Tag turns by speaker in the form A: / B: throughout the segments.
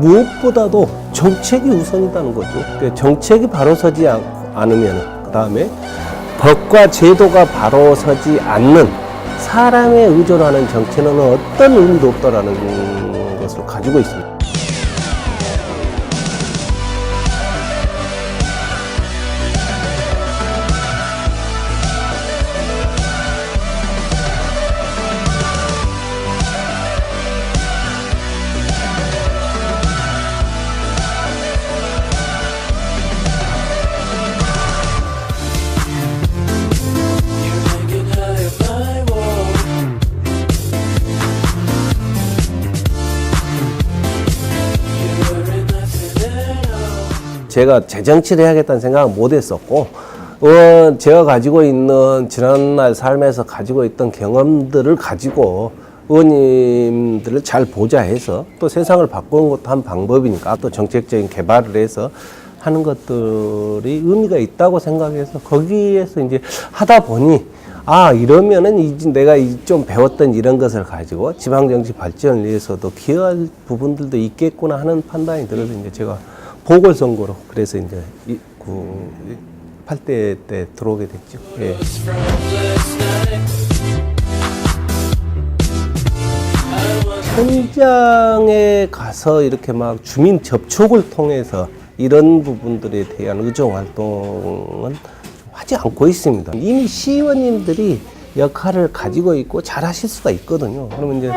A: 무엇보다도 정책이 우선이라는 거죠. 정책이 바로 서지 않으면, 그 다음에 법과 제도가 바로 서지 않는 사람에 의존하는 정치는 어떤 의미도 없다라는 것을 가지고 있습니다. 제가 재정치를 해야겠다는 생각은 못 했었고, 제가 가지고 있는 지난날 삶에서 가지고 있던 경험들을 가지고 의원님들을 잘 보좌 해서 또 세상을 바꾸는 것도 한 방법이니까 또 정책적인 개발을 해서 하는 것들이 의미가 있다고 생각해서 거기에서 이제 하다 보니 이러면은 이제 내가 좀 배웠던 이런 것을 가지고 지방정치 발전을 위해서도 기여할 부분들도 있겠구나 하는 판단이 들어서 이제 제가 보궐선거로 그래서 이제 8대 때 들어오게 됐죠. 예. 현장에 가서 이렇게 막 주민 접촉을 통해서 이런 부분들에 대한 의정 활동은 하지 않고 있습니다. 이미 시의원님들이 역할을 가지고 있고 잘 하실 수가 있거든요. 그러면 이제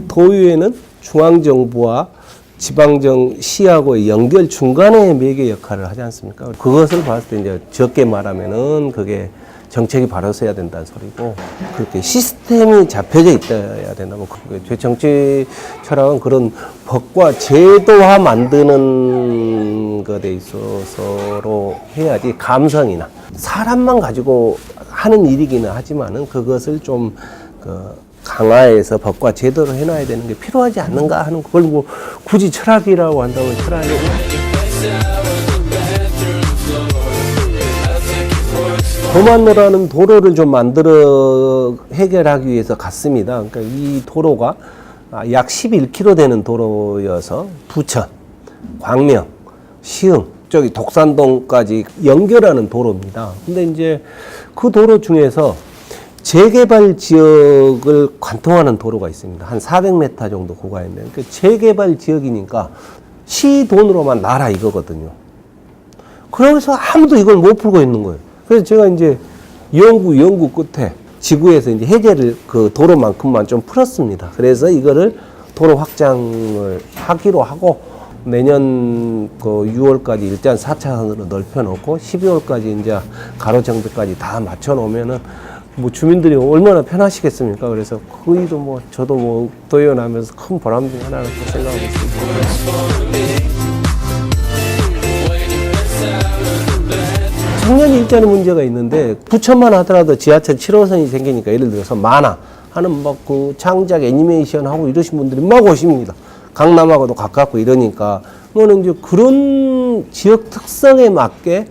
A: 도의회는 중앙정부와 지방시하고의 연결 중간의 매개 역할을 하지 않습니까? 그것을 봤을 때 이제 적게 말하면은 그게 정책이 바로 서야 된다는 소리고, 그렇게 시스템이 잡혀져 있어야 된다고. 제 정치 철학은 그런 법과 제도화 만드는 것에 있어서로 해야지, 감성이나 사람만 가지고 하는 일이기는 하지만은 그것을 좀 강화해서 법과 제도로 해놔야 되는 게 필요하지 않는가 하는, 그걸 뭐 굳이 철학이라고 한다면 철학이 도만로라는 도로를 좀 만들어 해결하기 위해서 갔습니다. 그러니까 이 도로가 약 11km 되는 도로여서 부천, 광명, 시흥, 저기 독산동까지 연결하는 도로입니다. 근데 이제 그 도로 중에서 재개발 지역을 관통하는 도로가 있습니다. 한 400m 정도 구간인데, 그 재개발 지역이니까 시 돈으로만 나라 이거거든요. 그래서 아무도 이걸 못 풀고 있는 거예요. 그래서 제가 이제 연구 끝에 지구에서 이제 해제를 그 도로만큼만 좀 풀었습니다. 그래서 이거를 도로 확장을 하기로 하고 내년 그 6월까지 일단 4차선으로 넓혀놓고 12월까지 이제 가로정비까지 다 맞춰놓으면은 뭐 주민들이 얼마나 편하시겠습니까? 그래서 거의도 뭐 저도 뭐 도의원하면서 큰 보람 중에 하나를 또 생각하고 있습니다. 청년 일자리 문제가 있는데 부천만 하더라도 지하철 7호선이 생기니까 예를 들어서 만화 하는 막 그 창작 애니메이션 하고 이러신 분들이 막 오십니다. 강남하고도 가깝고 이러니까 그거는 이제 그런 지역 특성에 맞게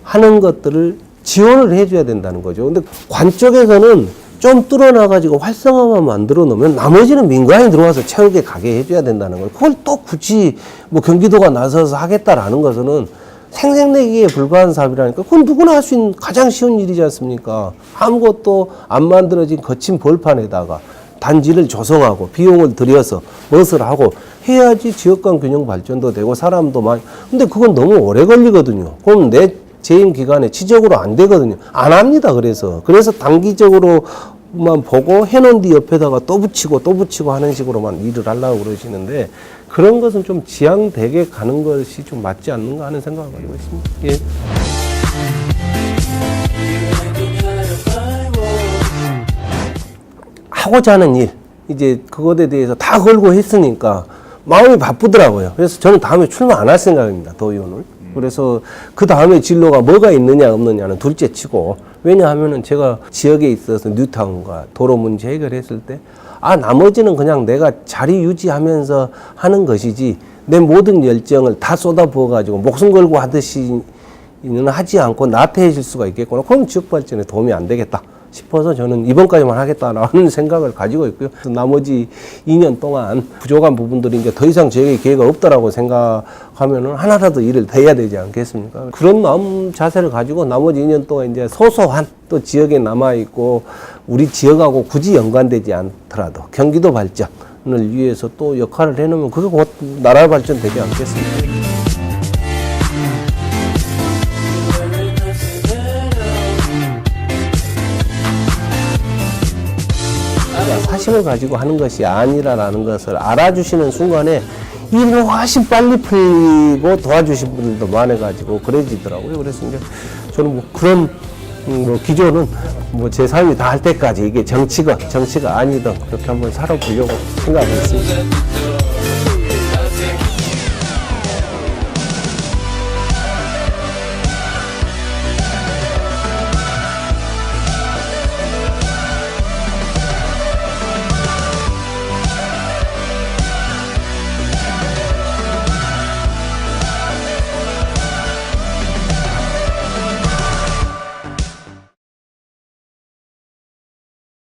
A: 하는 것들을 지원을 해줘야 된다는 거죠. 근데 관 쪽에서는 좀 뚫어놔가지고 활성화만 만들어 놓으면 나머지는 민간이 들어와서 채우게 가게 해줘야 된다는 거예요. 그걸 또 굳이 뭐 경기도가 나서서 하겠다라는 것은 생색내기에 불과한 사업이라니까. 그건 누구나 할 수 있는 가장 쉬운 일이지 않습니까? 아무것도 안 만들어진 거친 벌판에다가 단지를 조성하고 비용을 들여서 무엇을 하고 해야지 지역 간 균형 발전도 되고 사람도 많이. 근데 그건 너무 오래 걸리거든요. 그럼 내 재임 기간에 지적으로 안 되거든요. 안 합니다. 그래서 단기적으로만 보고 해놓은 뒤 옆에다가 또 붙이고 하는 식으로만 일을 하려고 그러시는데, 그런 것은 좀 지양되게 가는 것이 좀 맞지 않는가 하는 생각을 가지고 있습니다. 예. 하고자 하는 일, 이제 그것에 대해서 다 걸고 했으니까 마음이 바쁘더라고요. 그래서 저는 다음에 출마 안 할 생각입니다. 도의원을. 그래서 그 다음에 진로가 뭐가 있느냐 없느냐는 둘째 치고, 왜냐하면은 제가 지역에 있어서 뉴타운과 도로 문제 해결했을 때 나머지는 그냥 내가 자리 유지하면서 하는 것이지 내 모든 열정을 다 쏟아부어 가지고 목숨 걸고 하듯이는 하지 않고 나태해질 수가 있겠구나. 그럼 지역 발전에 도움이 안 되겠다 싶어서 저는 이번까지만 하겠다라는 생각을 가지고 있고요. 나머지 2년 동안 부족한 부분들이 이제 더 이상 저에게 기회가 없다라고 생각하면은 하나라도 일을 더 해야 되지 않겠습니까? 그런 마음 자세를 가지고 나머지 2년 동안 이제 소소한 또 지역에 남아있고 우리 지역하고 굳이 연관되지 않더라도 경기도 발전을 위해서 또 역할을 해놓으면 그게 곧 나라 발전 되지 않겠습니까? 사심을 가지고 하는 것이 아니라는 것을 알아주시는 순간에 일을 훨씬 빨리 풀리고 도와주신 분들도 많아가지고 그래지더라고요. 그래서 이제 저는 뭐 그런 기조는 뭐 제 삶이 다 할 때까지 이게 정치가 아니든 그렇게 한번 살아보려고 생각하고 있습니다.